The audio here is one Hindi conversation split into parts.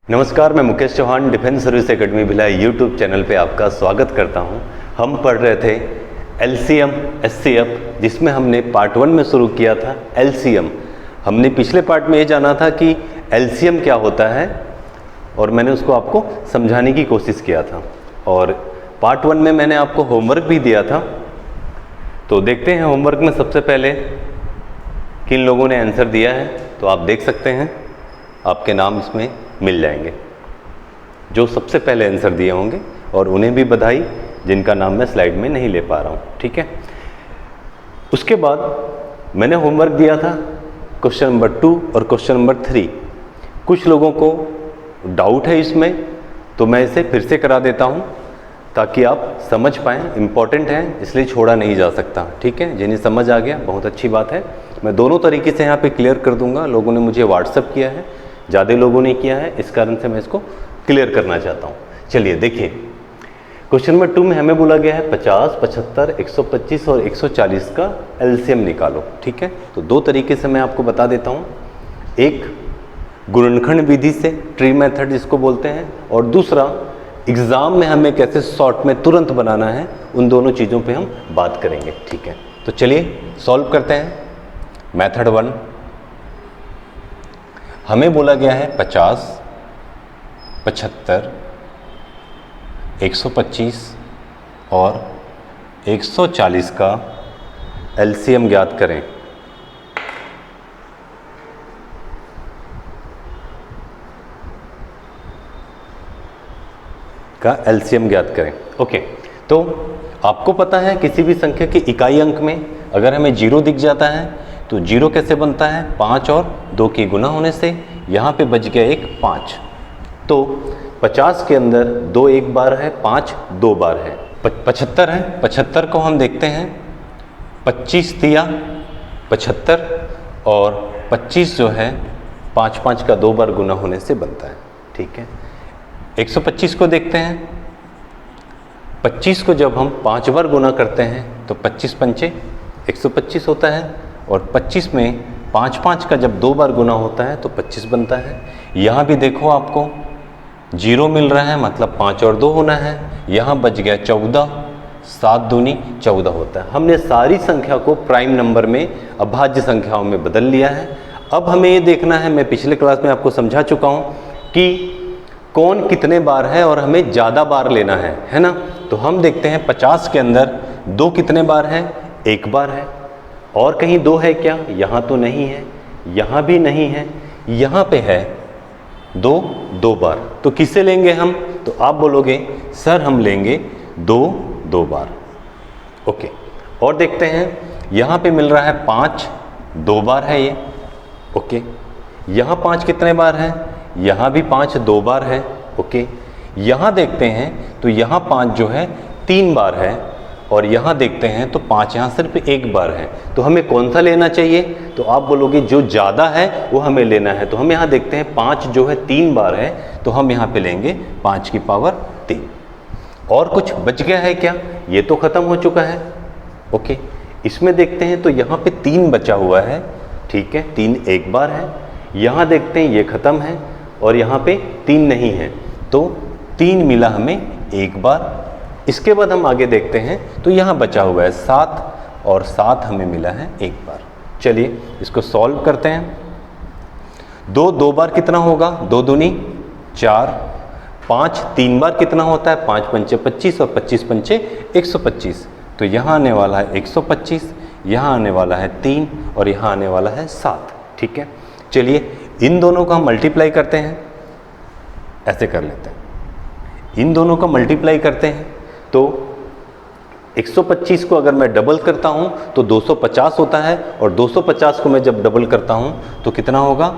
नमस्कार, मैं Mukesh Chauhan defence service academy Bhilai YouTube channel पे आपका स्वागत करता हूं। हम पढ़ रहे थे एलसीएम एचसीएफ, जिसमें हमने पार्ट 1 में शुरू किया था एलसीएम। हमने पिछले पार्ट में ये जाना था कि एलसीएम क्या होता है और मैंने उसको आपको समझाने की कोशिश किया था। और पार्ट 1 में मैंने आपको होमवर्क भी दिया था, तो देखते हैं होमवर्क में सबसे पहले किन लोगों ने आंसर दिया है। तो आप देख सकते हैं, आपके नाम इसमें मिल जाएंगे जो सबसे पहले आंसर दिए होंगे, और उन्हें भी बधाई जिनका नाम मैं स्लाइड में नहीं ले पा रहा हूँ। ठीक है, उसके बाद मैंने होमवर्क दिया था क्वेश्चन नंबर 2 और क्वेश्चन नंबर 3। कुछ लोगों को डाउट है इसमें, तो मैं इसे फिर से करा देता हूँ ताकि आप समझ पाएँ। इम्पॉर्टेंट है इसलिए छोड़ा नहीं जा सकता। ठीक है, जिन्हें समझ आ गया बहुत अच्छी बात है। मैं दोनों तरीके से यहाँ पे क्लियर कर दूंगा। लोगों ने मुझे व्हाट्सअप किया है, ज़्यादा लोगों ने किया है, इस कारण से मैं इसको क्लियर करना चाहता हूँ। चलिए देखिए, क्वेश्चन नंबर 2 में हमें बोला गया है 50, 75, 125 और 140 का एलसीएम निकालो। ठीक है, तो दो तरीके से मैं आपको बता देता हूँ। एक गुणनखंड विधि से, ट्री मेथड जिसको बोलते हैं, और दूसरा एग्ज़ाम में हमें कैसे शॉर्ट में तुरंत बनाना है, उन दोनों चीज़ों पे हम बात करेंगे। ठीक है, तो चलिए सॉल्व करते हैं। मेथड 1, हमें बोला गया है 50, 75, 125 और 140 का एलसीएम ज्ञात करें। का एलसीएम ज्ञात करें। ओके, तो आपको पता है किसी भी संख्या के इकाई अंक में अगर हमें 0 दिख जाता है तो 0 कैसे बनता है? 5 और 2 की गुना होने से। यहाँ पे बच गया एक 5। तो 50 के अंदर 2 एक बार है, 5 2 बार है। 75 है, 75 को हम देखते हैं, 25 दिया 75, और 25 जो है 5 5 का 2 बार गुना होने से बनता है। ठीक है, 125 को देखते हैं। 25 को जब हम 5 बार गुना करते हैं तो 25 पंचे 125 होता है, और 25 में 5 5 का जब 2 बार गुना होता है तो 25 बनता है। यहाँ भी देखो आपको 0 मिल रहा है, मतलब 5 और 2 होना है। यहाँ बच गया 14, 7 दूनी 14 होता है। हमने सारी संख्या को प्राइम नंबर में, अभाज्य संख्याओं में बदल लिया है। अब हमें ये देखना है, मैं पिछले क्लास में आपको समझा चुका हूँ कि कौन कितने बार है और हमें ज़्यादा बार लेना है ना। तो हम देखते हैं 50 के अंदर 2 कितने बार है? 1 बार है। और कहीं 2 है क्या? यहाँ तो नहीं है, यहाँ भी नहीं है, यहाँ पे है 2 बार। तो किसे लेंगे हम? तो आप बोलोगे सर हम लेंगे 2 बार। ओके, और देखते हैं यहाँ पे मिल रहा है 5 2 बार है ये। ओके, यहाँ 5 कितने बार है? यहाँ भी 5 2 बार है। ओके, यहाँ देखते हैं तो यहाँ 5 जो है 3 बार है, और यहाँ देखते हैं तो 5 यहाँ सिर्फ 1 बार है। तो हमें कौन सा लेना चाहिए? तो आप बोलोगे जो ज़्यादा है वो हमें लेना है। तो हम यहाँ देखते हैं 5 जो है 3 बार है, तो हम यहाँ पे लेंगे 5 की पावर 3। और कुछ बच गया है क्या? ये तो ख़त्म हो चुका है। ओके, इसमें देखते हैं तो यहाँ पे 3 बचा हुआ है। ठीक है, 3 1 बार है। यहाँ देखते हैं ये ख़त्म है, और यहाँ पे 3 नहीं है, तो 3 मिला हमें 1 बार। इसके बाद हम आगे देखते हैं तो यहाँ बचा हुआ है 7, और 7 हमें मिला है 1 बार। चलिए इसको सॉल्व करते हैं। 2 बार कितना होगा? 2 दूनी 4। 5 3 बार कितना होता है? 5 पंचे 25 और 25 पंचे 125। तो यहाँ आने वाला है 125, यहाँ आने वाला है 3, और यहाँ आने वाला है 7। ठीक है, चलिए इन दोनों का मल्टीप्लाई करते हैं। ऐसे कर लेते हैं, इन दोनों का मल्टीप्लाई करते हैं। तो 125 को अगर मैं डबल करता हूं तो 250 होता है, और 250 को मैं जब डबल करता हूं तो कितना होगा?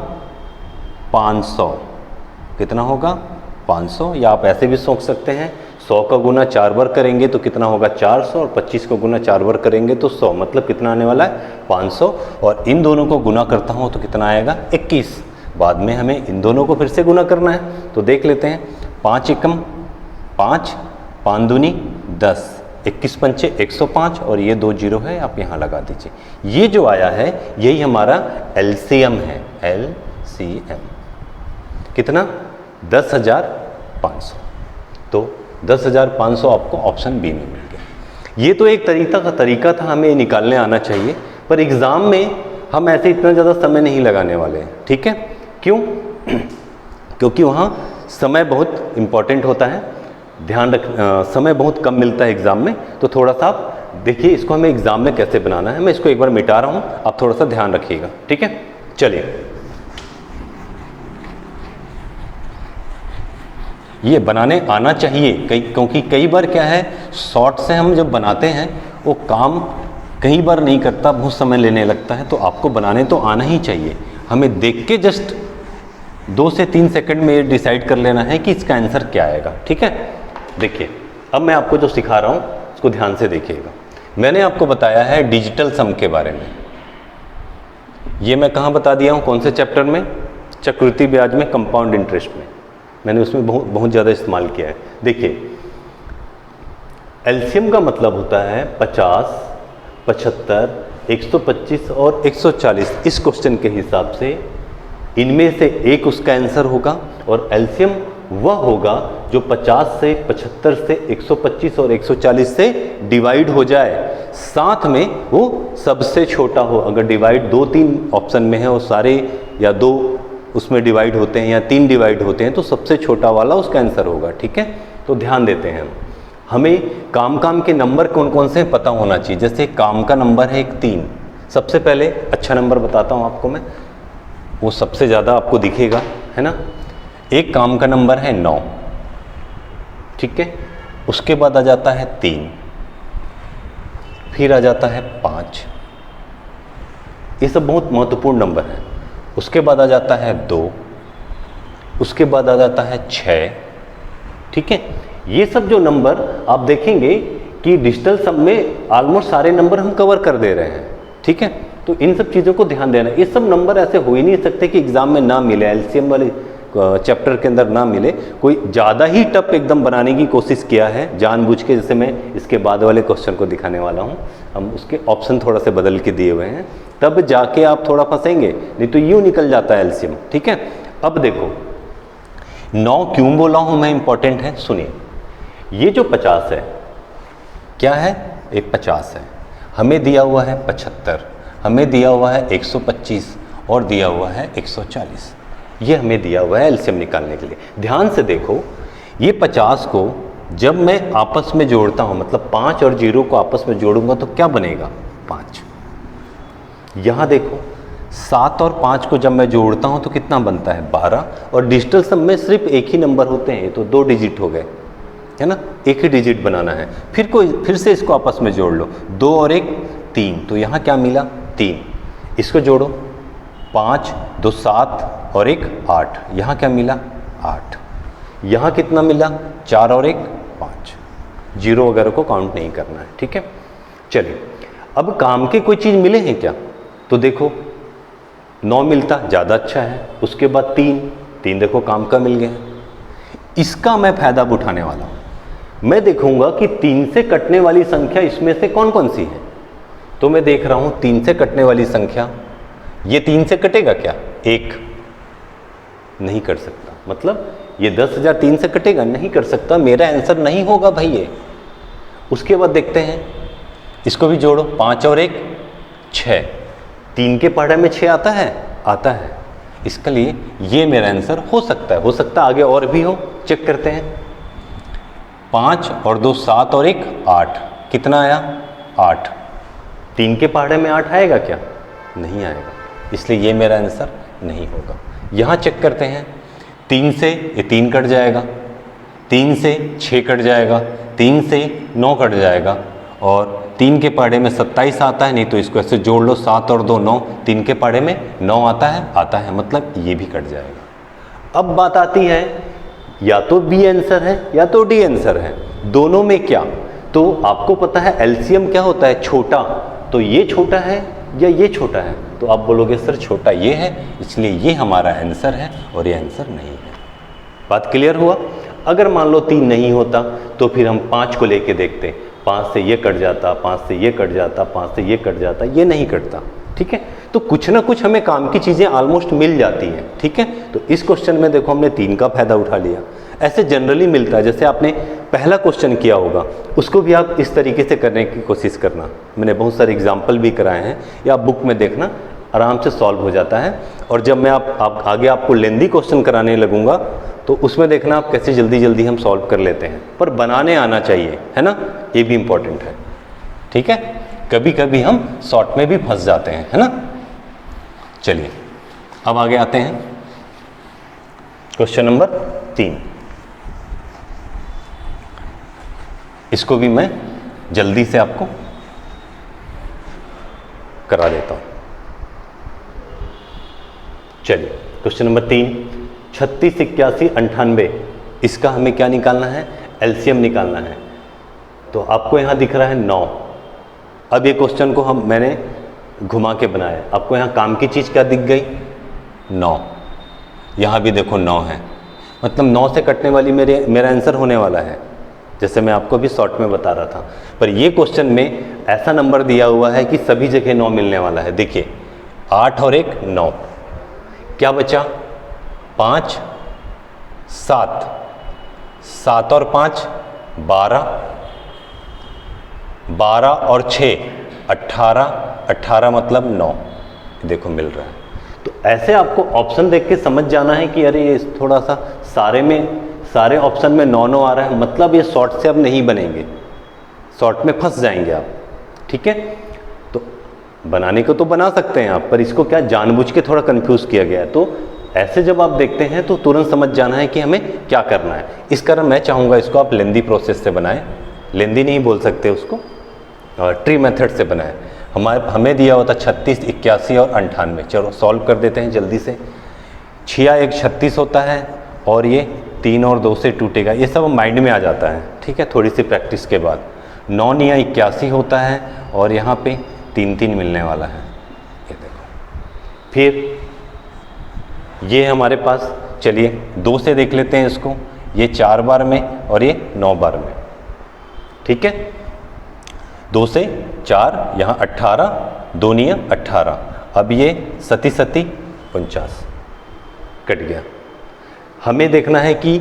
500। कितना होगा? 500। या आप ऐसे भी सोच सकते हैं, 100 का गुना 4 बार करेंगे तो कितना होगा? 400, और 25 को गुना 4 बार करेंगे तो 100, मतलब कितना आने वाला है? 500। और इन दोनों को गुना करता हूं तो कितना आएगा? 21। बाद में हमें इन दोनों को फिर से गुना करना है, तो देख लेते हैं। 5 एकम 5, 5 दूनी 10, 21 पंचे 105, और ये 2 जीरो है, आप यहाँ लगा दीजिए। ये जो आया है यही हमारा एलसीएम है। एलसीएम कितना? 10,500। तो 10,500 आपको ऑप्शन बी में मिल गया। ये तो एक तरीका था, हमें निकालने आना चाहिए, पर एग्ज़ाम में हम ऐसे इतना ज़्यादा समय नहीं लगाने वाले हैं, ठीक है। क्यों? क्योंकि वहाँ समय बहुत इम्पॉर्टेंट होता है, समय बहुत कम मिलता है एग्ज़ाम में। तो थोड़ा सा आप देखिए इसको हमें एग्ज़ाम में कैसे बनाना है। मैं इसको एक बार मिटा रहा हूँ, आप थोड़ा सा ध्यान रखिएगा, ठीक है। चलिए, ये बनाने आना चाहिए क्योंकि कई बार क्या है, शॉर्ट से हम जब बनाते हैं वो काम कई बार नहीं करता, बहुत समय लेने लगता है। तो आपको बनाने तो आना ही चाहिए। हमें देख के जस्ट 2 से 3 सेकंड में डिसाइड कर लेना है कि इसका आंसर क्या आएगा, ठीक है। देखिए, अब मैं आपको जो सिखा रहा हूँ उसको ध्यान से देखिएगा। मैंने आपको बताया है डिजिटल सम के बारे में। ये मैं कहाँ बता दिया हूँ, कौन से चैप्टर में? चक्रवृद्धि ब्याज में, कंपाउंड इंटरेस्ट में। मैंने उसमें बहुत ज़्यादा इस्तेमाल किया है। देखिए, एलसीएम का मतलब होता है 50, 75, 125 और 140। इस क्वेश्चन के हिसाब से इनमें से एक उसका आंसर होगा, और एलसीएम वह होगा जो 50 से, 75 से, 125 और 140 से डिवाइड हो जाए, साथ में वो सबसे छोटा हो। अगर डिवाइड 2-3 ऑप्शन में है और सारे या 2 उसमें डिवाइड होते हैं या 3 डिवाइड होते हैं, तो सबसे छोटा वाला उसका आंसर होगा, ठीक है। तो ध्यान देते हैं हमें काम के नंबर कौन कौन से पता होना चाहिए। जैसे काम का नंबर है एक 3। सबसे पहले अच्छा नंबर बताता हूँ आपको मैं, वो सबसे ज़्यादा आपको दिखेगा, है ना। एक काम का नंबर है 9, ठीक है। उसके बाद आ जाता है 3, फिर आ जाता है 5। ये सब बहुत महत्वपूर्ण नंबर है। उसके बाद आ जाता है 2, उसके बाद आ जाता है 6, ठीक है। ये सब जो नंबर आप देखेंगे कि डिजिटल सम में ऑलमोस्ट सारे नंबर हम कवर कर दे रहे हैं, ठीक है। तो इन सब चीज़ों को ध्यान देना। ये सब नंबर ऐसे हो ही नहीं सकते कि एग्जाम में ना मिले, एलसीएम वाले चैप्टर के अंदर ना मिले। कोई ज़्यादा ही टफ एकदम बनाने की कोशिश किया है जानबूझ के, जैसे मैं इसके बाद वाले क्वेश्चन को दिखाने वाला हूँ। हम उसके ऑप्शन थोड़ा से बदल के दिए हुए हैं, तब जाके आप थोड़ा फंसेंगे, नहीं तो यूँ निकल जाता है एलसीएम, ठीक है। अब देखो 9 क्यों बोला हूँ मैं, इंपॉर्टेंट है, सुनिए। ये जो 50 है, क्या है? एक 50 है, हमें दिया हुआ है 75, हमें दिया हुआ है 125 और दिया हुआ है 140। ये हमें दिया हुआ है एलसीएम निकालने के लिए। ध्यान से देखो, ये 50 को जब मैं आपस में जोड़ता हूँ, मतलब 5 और 0 को आपस में जोड़ूंगा तो क्या बनेगा? 5। यहाँ देखो 7 और 5 को जब मैं जोड़ता हूँ तो कितना बनता है? 12। और डिजिटल सम में सिर्फ एक ही नंबर होते हैं, तो 2 डिजिट हो गए, है ना। एक ही डिजिट बनाना है। फिर से इसको आपस में जोड़ लो, 2 और 1 3, तो यहाँ क्या मिला? 3। इसको जोड़ो, 5 2 7 और 1 8, यहाँ क्या मिला? 8। यहाँ कितना मिला? 4 और 1 5। 0 वगैरह को काउंट नहीं करना है, ठीक है। चलिए, अब काम के कोई चीज़ मिले हैं क्या? तो देखो 9 मिलता, ज़्यादा अच्छा है। उसके बाद 3 देखो काम का मिल गया। इसका मैं फ़ायदा उठाने वाला हूँ। मैं देखूंगा कि 3 से कटने वाली संख्या इसमें से कौन कौन सी है। तो मैं देख रहा हूँ 3 से कटने वाली संख्या, ये 3 से कटेगा क्या? 1 नहीं कर सकता। मतलब ये 10,000 3 से कटेगा? नहीं कर सकता, मेरा आंसर नहीं होगा भाई ये। उसके बाद देखते हैं, इसको भी जोड़ो, 5 और 1 6। 3 के पहाड़े में 6 आता है? आता है। इसके लिए ये मेरा आंसर हो सकता है आगे और भी हो। चेक करते हैं, 5 और 2 7 और 1 8, कितना आया? 8। 3 के पहाड़े में 8 आएगा क्या? नहीं आएगा, इसलिए ये मेरा आंसर नहीं होगा। यहाँ चेक करते हैं, 3 से ये 3 कट जाएगा, 3 से 6 कट जाएगा, 3 से 9 कट जाएगा, और 3 के पहाड़े में 27 आता है। नहीं तो इसको ऐसे जोड़ लो, 7 और 2 9, 3 के पहाड़े में 9 आता है? आता है, मतलब ये भी कट जाएगा। अब बात आती है, या तो बी आंसर है या तो डी आंसर है, दोनों में क्या? तो आपको पता है एलसीएम क्या होता है? छोटा। तो ये छोटा है या ये छोटा है? तो आप बोलोगे सर छोटा ये है, इसलिए ये हमारा आंसर है और ये आंसर नहीं है। बात क्लियर हुआ? अगर मान लो 3 नहीं होता तो फिर हम 5 को लेके देखते, 5 से ये कट जाता, 5 से ये कट जाता, 5 से ये कट जाता, ये नहीं कटता, ठीक है। तो कुछ ना कुछ हमें काम की चीज़ें ऑलमोस्ट मिल जाती हैं, ठीक है। तो इस क्वेश्चन में देखो हमने 3 का फायदा उठा लिया। ऐसे जनरली मिलता है, जैसे आपने पहला क्वेश्चन किया होगा उसको भी आप इस तरीके से करने की कोशिश करना। मैंने बहुत सारे एग्जाम्पल भी कराए हैं, या आप बुक में देखना, आराम से सॉल्व हो जाता है। और जब मैं आप आगे आपको लेंदी क्वेश्चन कराने लगूंगा तो उसमें देखना आप कैसे जल्दी जल्दी हम सॉल्व कर लेते हैं, पर बनाने आना चाहिए, है ना, ये भी इंपॉर्टेंट है, ठीक है। कभी कभी हम शॉर्ट में भी फंस जाते हैं, है ना। चलिए अब आगे आते हैं, क्वेश्चन नंबर 3। इसको भी मैं जल्दी से आपको करा देता हूं। चलिए क्वेश्चन नंबर 3, 36, 81, 98, इसका हमें क्या निकालना है, एलसीएम निकालना है। तो आपको यहां दिख रहा है 9। अब ये क्वेश्चन को मैंने घुमा के बनाया, आपको यहां काम की चीज क्या दिख गई, 9। यहां भी देखो 9 है, मतलब 9 से कटने वाली मेरा आंसर होने वाला है, जैसे मैं आपको भी शॉर्ट में बता रहा था। पर ये क्वेश्चन में ऐसा नंबर दिया हुआ है कि सभी जगह 9 मिलने वाला है। देखिए 8 और 1 9, क्या बचा 5, 7, 7 और 5 12, 12 और 6 18, 18 मतलब 9, देखो मिल रहा है। तो ऐसे आपको ऑप्शन देख के समझ जाना है कि अरे ये थोड़ा सा सारे ऑप्शन में 9 9 आ रहा है, मतलब ये शॉर्ट से अब नहीं बनेंगे, शॉर्ट में फंस जाएंगे आप, ठीक है। तो बनाने को तो बना सकते हैं आप, पर इसको क्या जानबूझ के थोड़ा कंफ्यूज किया गया है। तो ऐसे जब आप देखते हैं तो तुरंत समझ जाना है कि हमें क्या करना है। इस कारण मैं चाहूँगा इसको आप लेंदी प्रोसेस से बनाएं, लेंदी नहीं बोल सकते उसको, ट्री मेथड से बनाएं। हमें दिया होता 36, 81 और 98। चलो सॉल्व कर देते हैं जल्दी से। 6 1 36 होता है, और ये 3 और 2 से टूटेगा, ये सब माइंड में आ जाता है, ठीक है, थोड़ी सी प्रैक्टिस के बाद। 9 9 81 होता है, और यहाँ पे 3 3 मिलने वाला है, ये देखो। फिर ये हमारे पास, चलिए 2 से देख लेते हैं इसको, ये 4 बार में और ये 9 बार में, ठीक है। 2 से 4, यहाँ 18, 2 9 18, अब ये 37 37 49 कट गया। हमें देखना है कि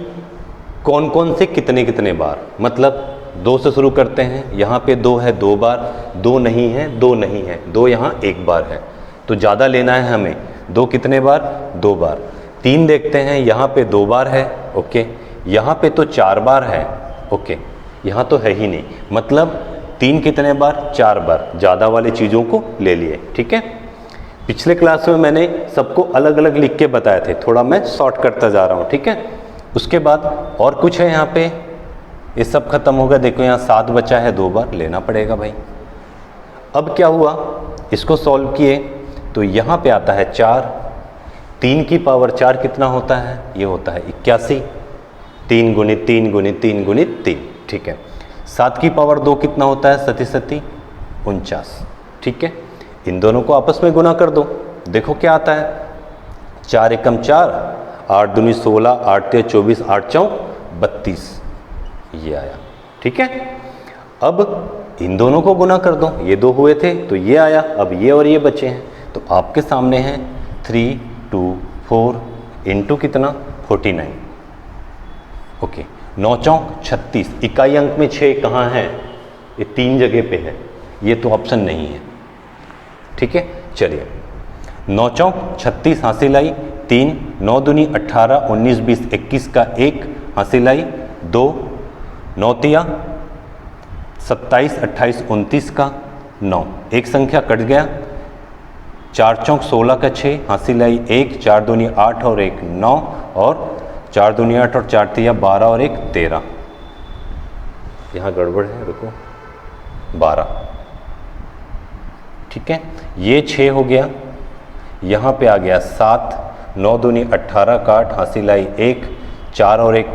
कौन कौन से कितने कितने बार, मतलब 2 से शुरू करते हैं, यहाँ पे 2 है 2 बार, 2 नहीं है 2 नहीं है, 2 यहाँ 1 बार है, तो ज़्यादा लेना है हमें। 2 कितने बार, 2 बार। 3 देखते हैं, यहाँ पे 2 बार है, ओके, यहाँ पे तो 4 बार है, ओके, यहाँ तो है ही नहीं, मतलब 3 कितने बार, 4 बार, ज़्यादा वाली चीज़ों को ले लिए, ठीक है। पिछले क्लास में मैंने सबको अलग अलग लिख के बताए थे, थोड़ा मैं शॉर्ट करता जा रहा हूँ, ठीक है। उसके बाद और कुछ है यहाँ पे, ये सब खत्म होगा। देखो यहाँ 7 बचा है, 2 बार लेना पड़ेगा भाई। अब क्या हुआ, इसको सॉल्व किए तो यहाँ पे आता है 4, 3 की पावर 4 कितना होता है, ये होता है 81, 3 गुणित 3 गुणित 3 गुणित 3, ठीक है। 7 की पावर 2 कितना होता है, 37 37 49, ठीक है। इन दोनों को आपस में गुना कर दो, देखो क्या आता है, 4 एकम 4, 8 दूनी 16, 8 3 24, 8 4 32, ये आया, ठीक है। अब इन दोनों को गुना कर दो, ये 2 हुए थे तो ये आया, अब ये और ये बचे हैं, तो आपके सामने है 3 2 4 इंटू कितना 49, ओके। 9 चौक 36, इकाई अंक में 6 कहाँ है, ये 3 जगह पे है, ये तो ऑप्शन नहीं है, ठीक है। चलिए 9 चौक 36 हासिल आई, 3, 9 दूनी 18, 19 20 21 का 1 हासिल आई, 2, 9 तिया 27 28 29 का 9, एक संख्या कट गया, 4 चौक 16 का 6 हासिल आई 1, 4 दूनी 8 और 1 9, और 4 दूनी 8 और 4 तिया 12 और 1 13, यहाँ गड़बड़ है, रुको, 12, ठीक है। ये 6 हो गया, यहाँ पे आ गया 7, 9 दूनी 18 का 8 हासिल आई 1, 4 और 1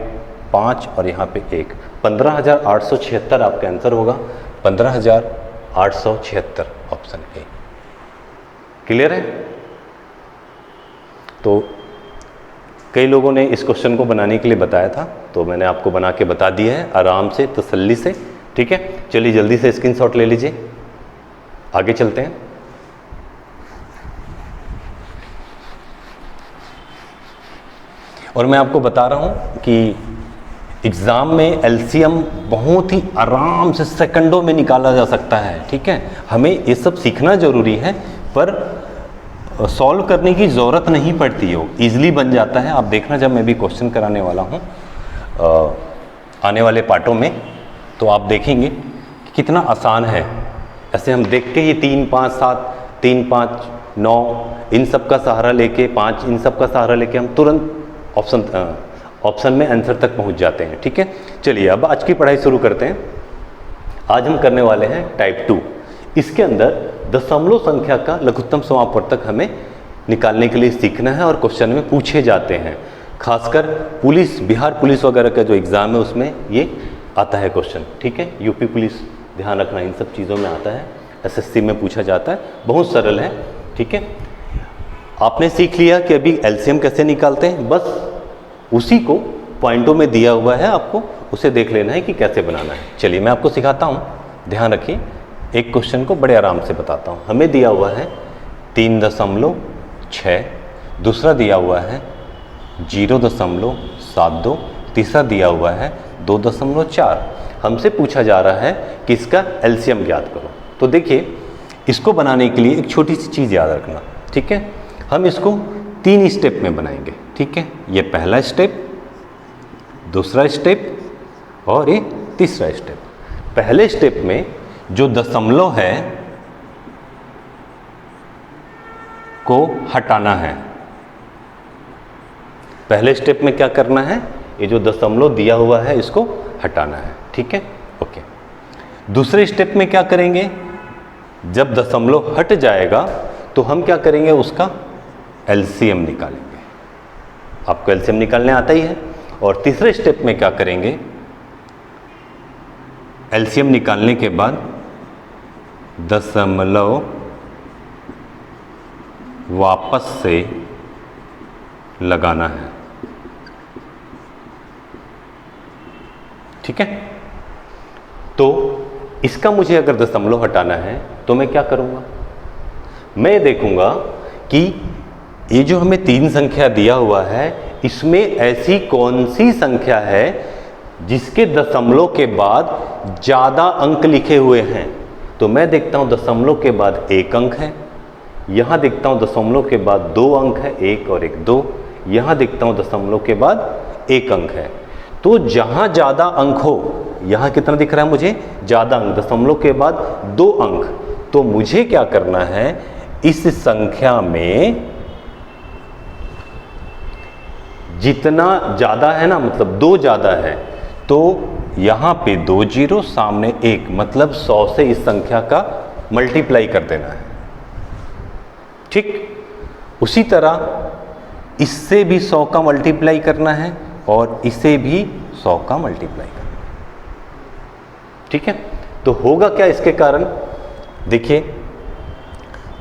5, और यहाँ पे 1, 15,876 आपका आंसर होगा, 15,876, ऑप्शन ए। क्लियर है। तो कई लोगों ने इस क्वेश्चन को बनाने के लिए बताया था, तो मैंने आपको बना के बता दिया है आराम से, तसल्ली से, ठीक है। चलिए जल्दी से स्क्रीनशॉट ले लीजिए, आगे चलते हैं। और मैं आपको बता रहा हूँ कि एग्ज़ाम में एलसीएम बहुत ही आराम से सेकंडों में निकाला जा सकता है, ठीक है। हमें ये सब सीखना ज़रूरी है, पर सॉल्व करने की ज़रूरत नहीं पड़ती है, वो ईज़िली बन जाता है। आप देखना जब मैं भी क्वेश्चन कराने वाला हूँ आने वाले पार्टों में, तो आप देखेंगे कि कितना आसान है। ऐसे हम देख के ही 3 5 7 3 5 9 इन सब का सहारा लेके 5 इन सब का सहारा लेके हम तुरंत ऑप्शन में आंसर तक पहुंच जाते हैं, ठीक है। चलिए अब आज की पढ़ाई शुरू करते हैं। आज हम करने वाले हैं टाइप 2। इसके अंदर दशमलव संख्या का लघुत्तम समापवर्तक हमें निकालने के लिए सीखना है और क्वेश्चन में पूछे जाते हैं। खासकर पुलिस, बिहार पुलिस वगैरह का जो एग्ज़ाम है उसमें ये आता है क्वेश्चन, ठीक है। यूपी पुलिस, ध्यान रखना, इन सब चीज़ों में आता है। एसएससी में पूछा जाता है, बहुत सरल है, ठीक है। आपने सीख लिया कि अभी एलसीएम कैसे निकालते हैं, बस उसी को पॉइंटों में दिया हुआ है, आपको उसे देख लेना है कि कैसे बनाना है। चलिए मैं आपको सिखाता हूँ, ध्यान रखिए। एक क्वेश्चन को बड़े आराम से बताता हूँ। हमें दिया हुआ है 3.6, दूसरा दिया हुआ है 0.72, तीसरा दिया हुआ है 2.4। हमसे पूछा जा रहा है कि इसका एलसीएम ज्ञात करो। तो देखिए, इसको बनाने के लिए एक छोटी सी चीज़ याद रखना, ठीक है। हम इसको 3 स्टेप में बनाएंगे, ठीक है। ये पहला स्टेप, दूसरा स्टेप और ये तीसरा स्टेप। पहले स्टेप में जो दशमलव है को हटाना है। पहले स्टेप में क्या करना है, ये जो दशमलव दिया हुआ है इसको हटाना है, ठीक है, ओके। दूसरे स्टेप में क्या करेंगे, जब दशमलव हट जाएगा तो हम क्या करेंगे, उसका एलसीएम निकालेंगे। आपको एलसीएम निकालने आता ही है। और तीसरे स्टेप में क्या करेंगे, एलसीएम निकालने के बाद दशमलव वापस से लगाना है, ठीक है। तो इसका मुझे अगर दशमलव हटाना है तो मैं क्या करूंगा, मैं देखूंगा कि ये जो हमें 3 संख्या दिया हुआ है इसमें ऐसी कौन सी संख्या है जिसके दशमलव के बाद ज़्यादा अंक लिखे हुए हैं। तो मैं देखता हूँ दशमलव के बाद 1 अंक है, यहाँ देखता हूँ दशमलव के बाद 2 अंक है, 1 और 1 2, यहाँ देखता हूँ दशमलव के बाद 1 अंक है। तो जहाँ ज़्यादा अंक हो, यहाँ कितना दिख रहा है मुझे, ज़्यादा अंक, दशमलव के बाद 2 अंक। तो मुझे क्या करना है, इस संख्या में जितना ज़्यादा है ना, मतलब 2 ज़्यादा है, तो यहाँ पे 2 0 सामने 1, मतलब 100 से इस संख्या का मल्टीप्लाई कर देना है, ठीक। उसी तरह इससे भी 100 का मल्टीप्लाई करना है और इसे भी 100 का मल्टीप्लाई करना है, ठीक है। तो होगा क्या इसके कारण, देखिए,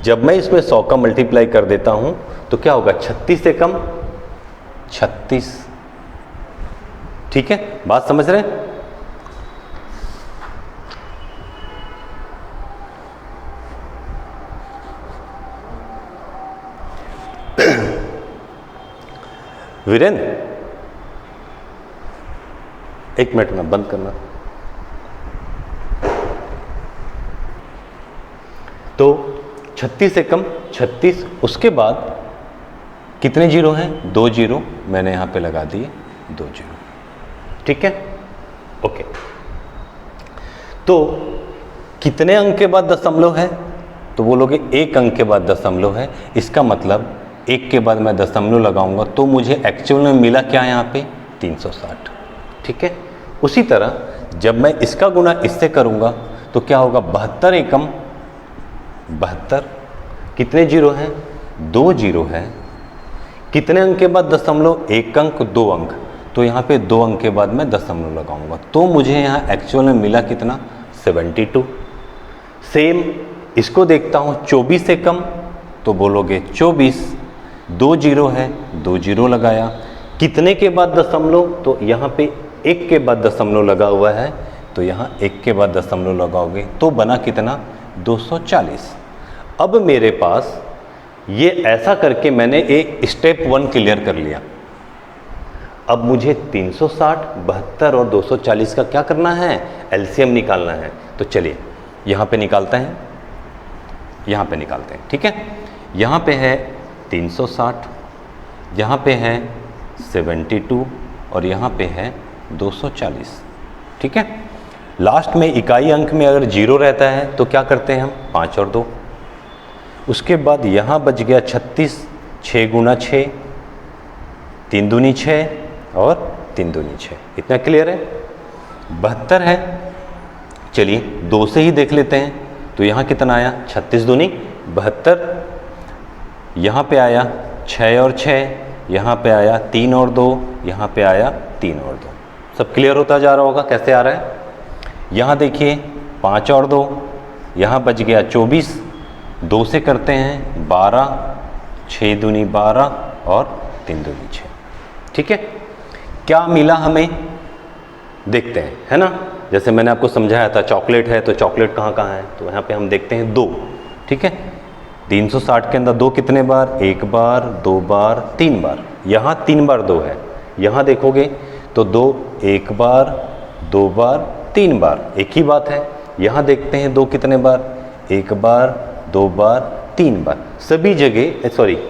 जब मैं इसमें 100 का मल्टीप्लाई कर देता हूं तो क्या होगा, 36 से कम 36, ठीक है। बात समझ रहे हैं। वीरेंद्र, एक मिनट में बंद करना। तो 36 से कम 36, उसके बाद कितने जीरो हैं, 2 जीरो मैंने यहाँ पे लगा दिए, 2 जीरो, ठीक है, ओके। तो कितने अंक के बाद दशमलव है, तो बोलोगे 1 अंक के बाद दशमलव है। इसका मतलब 1 के बाद मैं दशमलव लगाऊंगा तो मुझे एक्चुअल में मिला क्या यहाँ पे, 360, ठीक है। उसी तरह जब मैं इसका गुना इससे करूँगा तो क्या होगा, 72 एकम 72, कितने जीरो हैं, 2 जीरो है। कितने अंक के बाद दशमलव, 1 अंक 2 अंक, तो यहाँ पे 2 अंक के बाद मैं दशमलव लगाऊंगा तो मुझे यहाँ एक्चुअल में मिला कितना, 72। सेम इसको देखता हूँ 24 से कम, तो बोलोगे 24, 2 जीरो है, 2 जीरो लगाया। कितने के बाद दशमलव, तो यहाँ पे 1 के बाद दशमलव लगा हुआ है, तो यहाँ 1 के बाद दशमलव लगाओगे तो बना कितना, 240। अब मेरे पास ये ऐसा करके मैंने एक स्टेप 1 क्लियर कर लिया। अब मुझे 360, 72 और 240 का क्या करना है, एलसीएम निकालना है। तो चलिए यहाँ पे निकालते हैं, यहाँ पे निकालते हैं, ठीक है। यहाँ पे है 360, यहाँ पे है 72 और यहाँ पे है 240, ठीक है। लास्ट में इकाई अंक में अगर 0 रहता है तो क्या करते हैं हम, 5 और 2। उसके बाद यहाँ बच गया 36, 6 गुना 6, 3 दूनी 6 और 3 दूनी 6, इतना क्लियर है। 72 है, चलिए 2 से ही देख लेते हैं। तो यहाँ कितना आया, 36 दूनी 72, यहाँ पे आया 6 और 6, यहाँ पे आया 3 और 2, यहाँ पे आया 3 और 2। सब क्लियर होता जा रहा होगा कैसे आ रहा है। यहाँ देखिए 5 और 2, यहाँ बच गया 24, 2 से करते हैं 12, 6 दूनी 12 और 3 दूनी 6, ठीक है। क्या मिला हमें देखते हैं, है ना। जैसे मैंने आपको समझाया था चॉकलेट है तो चॉकलेट कहाँ कहाँ है, तो यहाँ पे हम देखते हैं 2, ठीक है। 360 के अंदर 2 कितने बार, 1 बार, 2 बार, 3 बार। यहाँ 3 बार 2 है, यहाँ देखोगे तो 2 1 बार, 2 बार, 3 बार, एक ही बात है। यहाँ देखते हैं 2 कितने बार, 1 बार, 2 बार, 3 बार, सभी जगह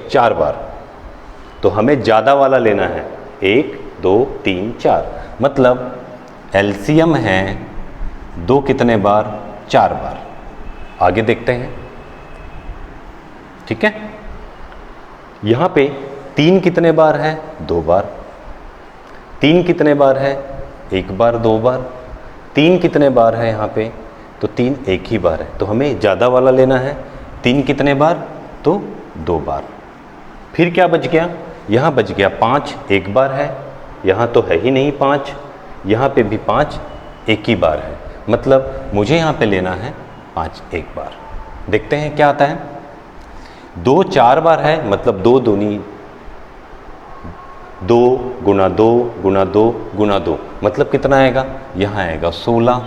4 बार। तो हमें ज़्यादा वाला लेना है, 1 2 3 4, मतलब एलसीएम है 2 कितने बार, 4 बार। आगे देखते हैं, ठीक है। यहाँ पे 3 कितने बार है, 2 बार। 3 कितने बार है, 1 बार, 2 बार। 3 कितने बार है यहाँ पे, तो 3 एक ही बार है, तो हमें ज़्यादा वाला लेना है। 3 कितने बार, तो 2 बार। फिर क्या बच गया, यहाँ बच गया 5, 1 बार है, यहाँ तो है ही नहीं 5, यहाँ पे भी 5 एक ही बार है, मतलब मुझे यहाँ पे लेना है 5 एक बार। देखते हैं क्या आता है। 2 4 बार है, मतलब 2 दूनी 2 गुना 2 गुना 2 गुना 2, मतलब कितना आएगा, यहाँ आएगा 16,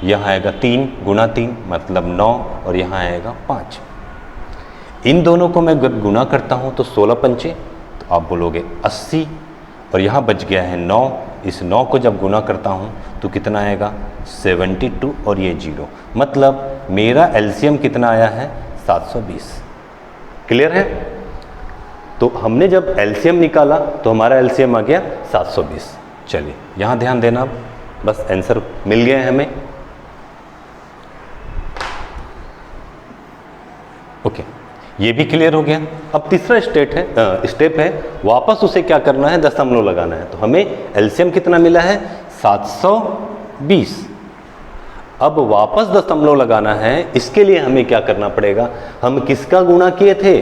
यहाँ आएगा 3 गुना 3 मतलब 9 और यहाँ आएगा 5। इन दोनों को मैं गुना करता हूँ तो 16 पंचे, तो आप बोलोगे 80 और यहाँ बच गया है 9। इस 9 को जब गुना करता हूँ तो कितना आएगा, 72 और ये 0, मतलब मेरा एलसीएम कितना आया है, 720। क्लियर है। तो हमने जब एलसीएम निकाला तो हमारा एलसीएम आ गया 720। चलिए यहाँ ध्यान देना, बस आंसर मिल गया है हमें। ओके, ये भी क्लियर हो गया। अब तीसरा स्टेप है वापस उसे क्या करना है, दशमलव लगाना है। तो हमें एलसीएम कितना मिला है, 720। अब वापस दशमलव लगाना है, इसके लिए हमें क्या करना पड़ेगा, हम किसका गुणा किए थे,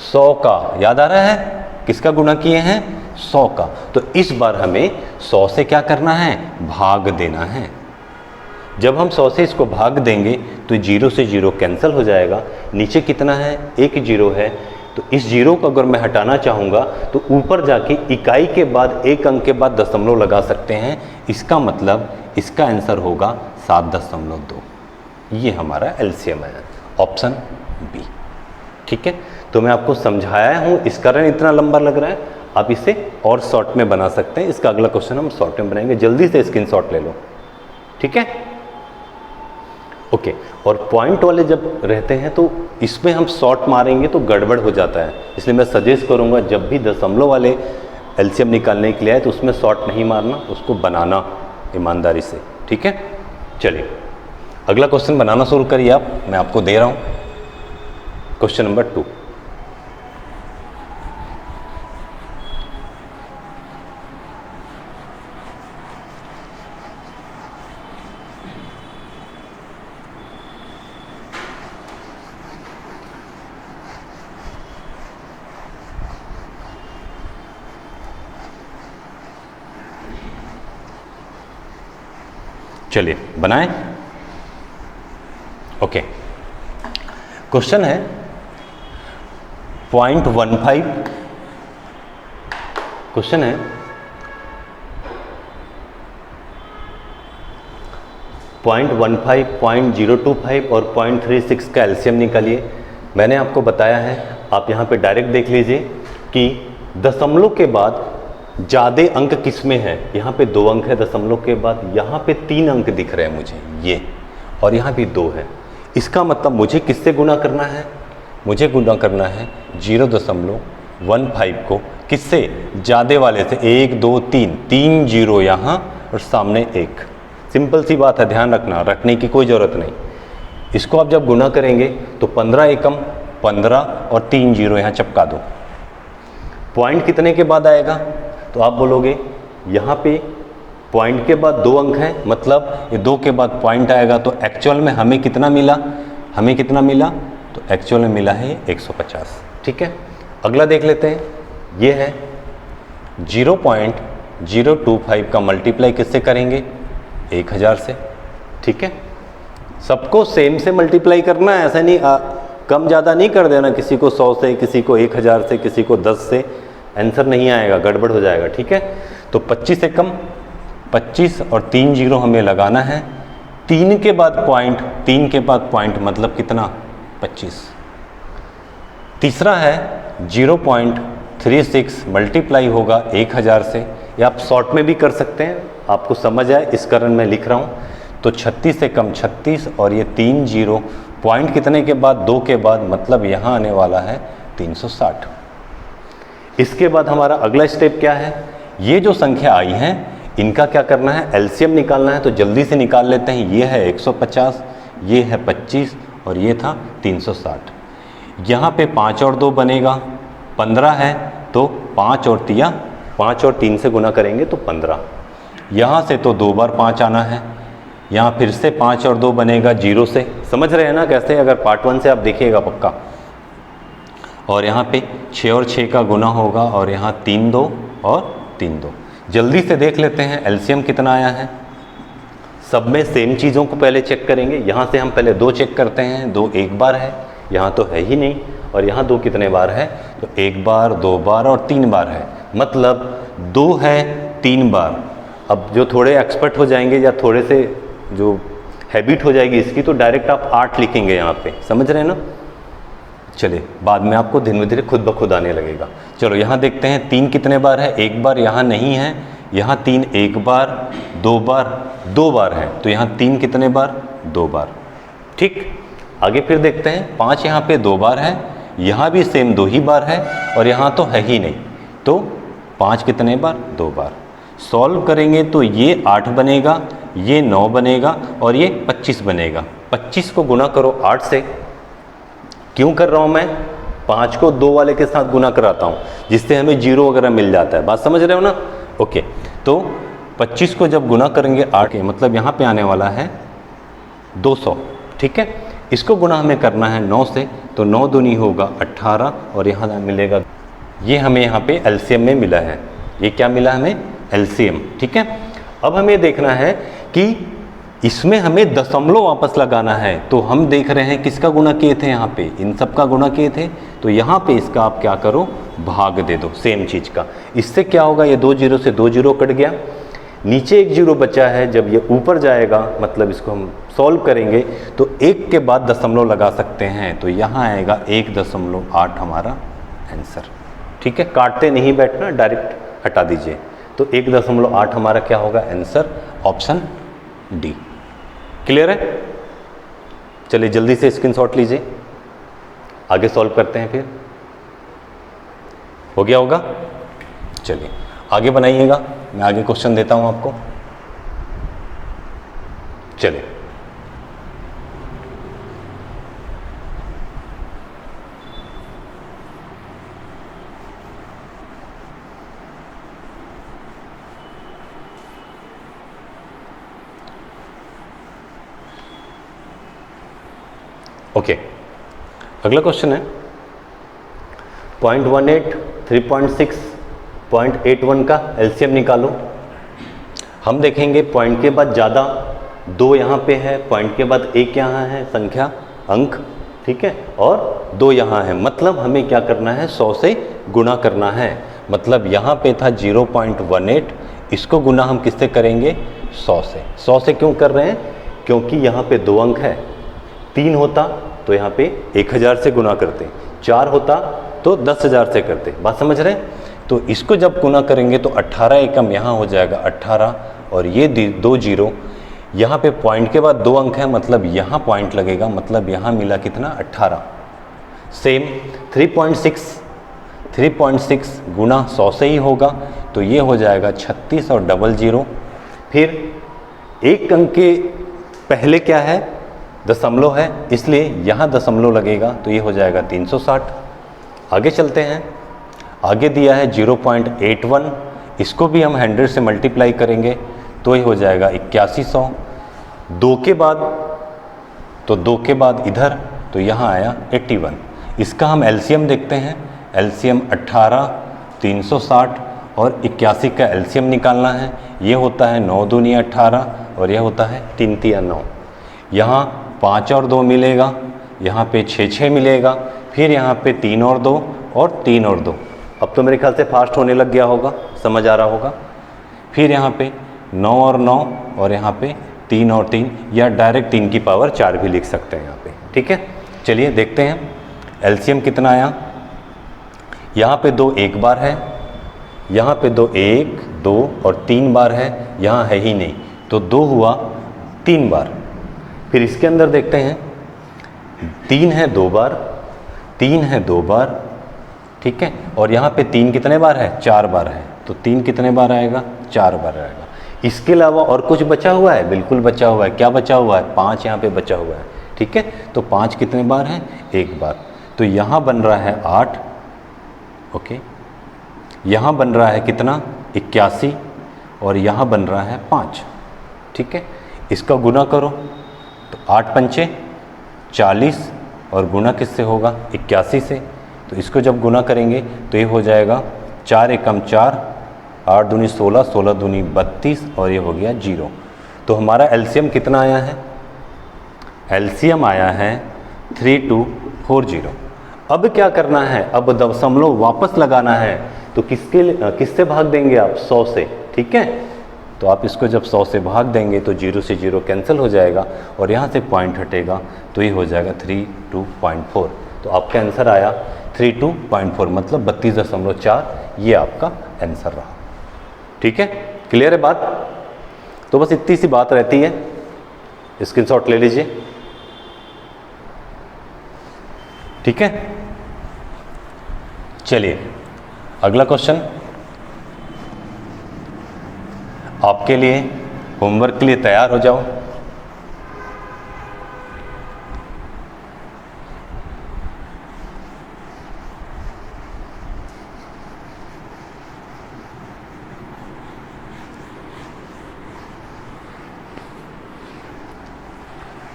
100 का। याद आ रहा है, किसका गुणा किए हैं, 100 का। तो इस बार हमें 100 से क्या करना है, भाग देना है। जब हम 100 से इसको भाग देंगे तो 0 से 0 कैंसिल हो जाएगा। नीचे कितना है, एक 0 है, तो इस 0 को अगर मैं हटाना चाहूँगा तो ऊपर जाके इकाई के बाद एक अंक के बाद दशमलव लगा सकते हैं। इसका मतलब इसका आंसर होगा 7.2। ये हमारा एलसीएम है, ऑप्शन बी। ठीक है, तो मैं आपको समझाया हूँ, इस कारण इतना लंबा लग रहा है। आप इसे और शॉर्ट में बना सकते हैं। इसका अगला क्वेश्चन हम शॉर्ट में बनाएंगे, जल्दी से स्क्रीनशॉट ले लो। ठीक है, ओके। और पॉइंट वाले जब रहते हैं तो इसमें हम शॉर्ट मारेंगे तो गड़बड़ हो जाता है, इसलिए मैं सजेस्ट करूंगा जब भी दशमलव वाले एलसीएम निकालने के लिए आए तो उसमें शॉर्ट नहीं मारना, उसको बनाना ईमानदारी से। ठीक है, चलिए अगला क्वेश्चन बनाना शुरू करिए आप, मैं आपको दे रहा हूं क्वेश्चन नंबर 2। चलिए बनाएं। ओके, क्वेश्चन है 0.15, क्वेश्चन है 0.15, 0.025 और 0.36 का एलसीएम निकालिए। मैंने आपको बताया है, आप यहाँ पे डायरेक्ट देख लीजिए कि दशमलव के बाद ज़्यादा अंक किस में है? यहाँ पे 2 अंक है दशमलव के बाद, यहाँ पे 3 अंक दिख रहे हैं मुझे ये, और यहाँ भी 2 है। इसका मतलब मुझे किससे गुना करना है? मुझे गुना करना है 0.15 को किससे? ज़्यादा वाले से। 1 2 3, 3 0 यहाँ और सामने 1। सिंपल सी बात है, ध्यान रखना, रखने की कोई ज़रूरत नहीं। इसको आप जब गुना करेंगे तो 15 एकम 15 और 3 0 यहाँ चिपका दो। पॉइंट कितने के बाद आएगा? तो आप बोलोगे यहाँ पे पॉइंट के बाद 2 अंक हैं, मतलब ये 2 के बाद पॉइंट आएगा, तो एक्चुअल में हमें कितना मिला? हमें कितना मिला? तो एक्चुअल में मिला है 150। ठीक है, अगला देख लेते हैं। ये है 0.025 का मल्टीप्लाई किससे करेंगे? 1000 से। ठीक है, सबको सेम से मल्टीप्लाई करना है, ऐसा नहीं कम ज़्यादा नहीं कर देना, किसी को 100 से, किसी को 1000 से, किसी को 10 से, आंसर नहीं आएगा, गड़बड़ हो जाएगा। ठीक है, तो 25 एकम 25 और 3 0 हमें लगाना है। 3 के बाद पॉइंट, 3 के बाद पॉइंट मतलब कितना? 25। तीसरा है 0.36 मल्टीप्लाई होगा 1000 से, या आप शॉर्ट में भी कर सकते हैं, आपको समझ आए इस कारण मैं लिख रहा हूँ। तो 36 एकम 36 और ये 3 0 पॉइंट कितने के बाद? 2 के बाद, मतलब यहाँ आने वाला है 360। इसके बाद हमारा अगला स्टेप क्या है? ये जो संख्या आई है इनका क्या करना है? एलसीएम निकालना है। तो जल्दी से निकाल लेते हैं। ये है 150, ये है 25 और ये था 360। यहाँ पे 5 और 2 बनेगा, 15 है, तो 5 और 3 से गुना करेंगे तो 15। यहाँ से तो 2 बार 5 आना है, यहाँ फिर से 5 और 2 बनेगा 0 से। समझ रहे हैं ना कैसे? अगर पार्ट 1 से आप देखिएगा पक्का। और यहाँ पे 6 और 6 का गुना होगा, और यहाँ 3 2 और 3 2। जल्दी से देख लेते हैं एलसीएम कितना आया है। सब में सेम चीज़ों को पहले चेक करेंगे। यहाँ से हम पहले 2 चेक करते हैं, 2 एक बार है, यहाँ तो है ही नहीं, और यहाँ 2 कितने बार है? तो 1 बार, 2 बार और 3 बार है, मतलब 2 है 3 बार। अब जो थोड़े एक्सपर्ट हो जाएंगे या थोड़े से जो हैबिट हो जाएगी इसकी, तो डायरेक्ट आप 8 लिखेंगे यहाँ पे। समझ रहे हैं ना? चलिए, बाद में आपको धीरे धीरे खुद ब खुद आने लगेगा। चलो यहाँ देखते हैं 3 कितने बार है? 1 बार, यहाँ नहीं है, यहाँ 3 1 बार, 2 बार, 2 बार है, तो यहाँ 3 कितने बार? 2 बार। ठीक, आगे फिर देखते हैं 5 यहाँ पे 2 बार है, यहाँ भी सेम 2 ही बार है, और यहाँ तो है ही नहीं, तो 5 कितने बार? 2 बार। सॉल्व करेंगे तो ये 8 बनेगा, ये 9 बनेगा और ये 25 बनेगा। 25 को गुना करो 8 से। क्यों कर रहा हूँ मैं? 5 को 2 वाले के साथ गुना कराता हूँ, जिससे हमें 0 वगैरह मिल जाता है। बात समझ रहे हो ना? ओके, तो 25 को जब गुना करेंगे 8 के, मतलब यहाँ पे आने वाला है 200। ठीक है, इसको गुना हमें करना है 9 से, तो 9 दूनी होगा 18 और यहाँ मिलेगा, ये हमें यहाँ पे एलसीएम में मिला है। ये क्या मिला हमें? एलसीएम। ठीक है, अब हमें देखना है कि इसमें हमें दशमलव वापस लगाना है। तो हम देख रहे हैं किसका गुना किए थे? यहाँ पे इन सब का गुना किए थे, तो यहाँ पे इसका आप क्या करो? भाग दे दो सेम चीज़ का। इससे क्या होगा? ये 2 0 से 2 0 कट गया, नीचे 1 0 बचा है। जब ये ऊपर जाएगा, मतलब इसको हम सॉल्व करेंगे तो 1 के बाद दशमलव लगा सकते हैं, तो यहाँ आएगा 1.8 हमारा आंसर। ठीक है, काटते नहीं बैठना, डायरेक्ट हटा दीजिए। तो 1.8 हमारा क्या होगा आंसर? Option D. क्लियर है? चलिए जल्दी से स्क्रीनशॉट लीजिए, आगे सॉल्व करते हैं। फिर हो गया होगा? चलिए आगे बनाइएगा, मैं आगे क्वेश्चन देता हूं आपको। चलिए, ओके, अगला क्वेश्चन है 0.18, 3.6, 0.81 का एलसीएम निकालो। हम देखेंगे पॉइंट के बाद ज़्यादा 2 यहाँ पे है, पॉइंट के बाद 1 यहाँ है संख्या अंक, ठीक है, और 2 यहाँ है, मतलब हमें क्या करना है? 100 से गुणा करना है। मतलब यहाँ पे था 0.18, इसको गुना हम किससे करेंगे? 100 से। 100 से क्यों कर रहे हैं? क्योंकि यहाँ पे 2 अंक है। 3 होता तो यहाँ पे 1000 से गुना करते, 4 होता तो 10,000 से करते। बात समझ रहे हैं? तो इसको जब गुना करेंगे तो 18 एकम यहाँ हो जाएगा 18, और ये 2 जीरो, यहाँ पे पॉइंट के बाद 2 अंक है, मतलब यहाँ पॉइंट लगेगा, मतलब यहाँ मिला कितना 18। सेम 3.6 गुना 100 से ही होगा, तो ये हो जाएगा 36 और डबल जीरो। फिर एक अंक के पहले क्या है, दशमलव है, इसलिए यहाँ दशमलव लगेगा, तो ये हो जाएगा 360। आगे चलते हैं, आगे दिया है 0.81, इसको भी हम 100 से मल्टीप्लाई करेंगे तो ये हो जाएगा 8100। 2 के बाद, तो 2 के बाद इधर, तो यहाँ आया 81। इसका हम एलसीएम देखते हैं, एलसीएम 18, 360 और 81 का एलसीएम निकालना है। ये होता है 9 दूनी 18 और यह होता है 3 तिया 9। यहाँ 5 और 2 मिलेगा, यहाँ पे 6 मिलेगा, फिर यहाँ पे 3 और 2 और 3 और 2। अब तो मेरे ख्याल से फास्ट होने लग गया होगा, समझ आ रहा होगा। फिर यहाँ पे 9 और 9 और यहाँ पे 3 और 3, या डायरेक्ट 3 की पावर 4 भी लिख सकते हैं यहाँ पे, ठीक है। चलिए देखते हैं एलसीएम कितना आया। यहाँ पे 2 एक बार है, यहाँ पे 2 1 2 और 3 बार है, यहाँ है ही नहीं, तो 2 हुआ 3 बार। फिर इसके अंदर देखते हैं 3 है 2 बार, 3 है 2 बार, ठीक है, और यहाँ पे 3 कितने बार है, 4 बार है, तो 3 कितने बार आएगा, 4 बार आएगा। इसके अलावा और कुछ बचा हुआ है, बिल्कुल बचा हुआ है। क्या बचा हुआ है, 5 यहाँ पे बचा हुआ है, ठीक है। तो 5 कितने बार है, 1 बार, तो यहाँ बन रहा है 8, ओके। यहाँ बन रहा है कितना, 81, और यहाँ बन रहा है 5, ठीक है। इसका गुना करो तो 8 पंचे 40, और गुना किससे होगा, 81 से। तो इसको जब गुना करेंगे तो ये हो जाएगा 4 एकम 4, 8 दूनी 16, 16 दूनी 32, और ये हो गया 0। तो हमारा एलसीएम कितना आया है, एलसीएम आया है 3240। अब क्या करना है, अब दशमलव वापस लगाना है, तो किससे भाग देंगे आप, 100 से, ठीक है। तो आप इसको जब 100 से भाग देंगे तो 0 से 0 कैंसिल हो जाएगा, और यहाँ से पॉइंट हटेगा, तो ये हो जाएगा 32.4। तो आपका आंसर आया 32.4, मतलब 32.4, ये आपका आंसर रहा, ठीक है। क्लियर है बात। तो बस इतनी सी बात रहती है, स्क्रीनशॉट ले लीजिए, ठीक है। चलिए अगला क्वेश्चन आपके लिए, होमवर्क के लिए तैयार हो जाओ।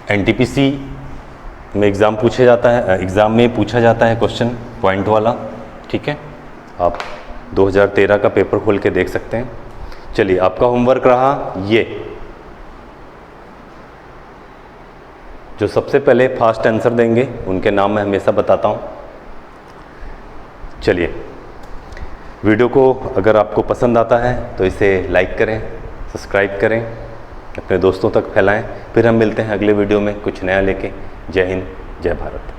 एनटीपीसी में एग्ज़ाम पूछा जाता है, एग्ज़ाम में पूछा जाता है क्वेश्चन पॉइंट वाला, ठीक है। आप 2013 का पेपर खोल के देख सकते हैं। चलिए आपका होमवर्क रहा ये, जो सबसे पहले फास्ट आंसर देंगे उनके नाम मैं हमेशा बताता हूँ। चलिए, वीडियो को अगर आपको पसंद आता है तो इसे लाइक करें, सब्सक्राइब करें, अपने दोस्तों तक फैलाएं। फिर हम मिलते हैं अगले वीडियो में कुछ नया लेके। जय हिंद, जय भारत।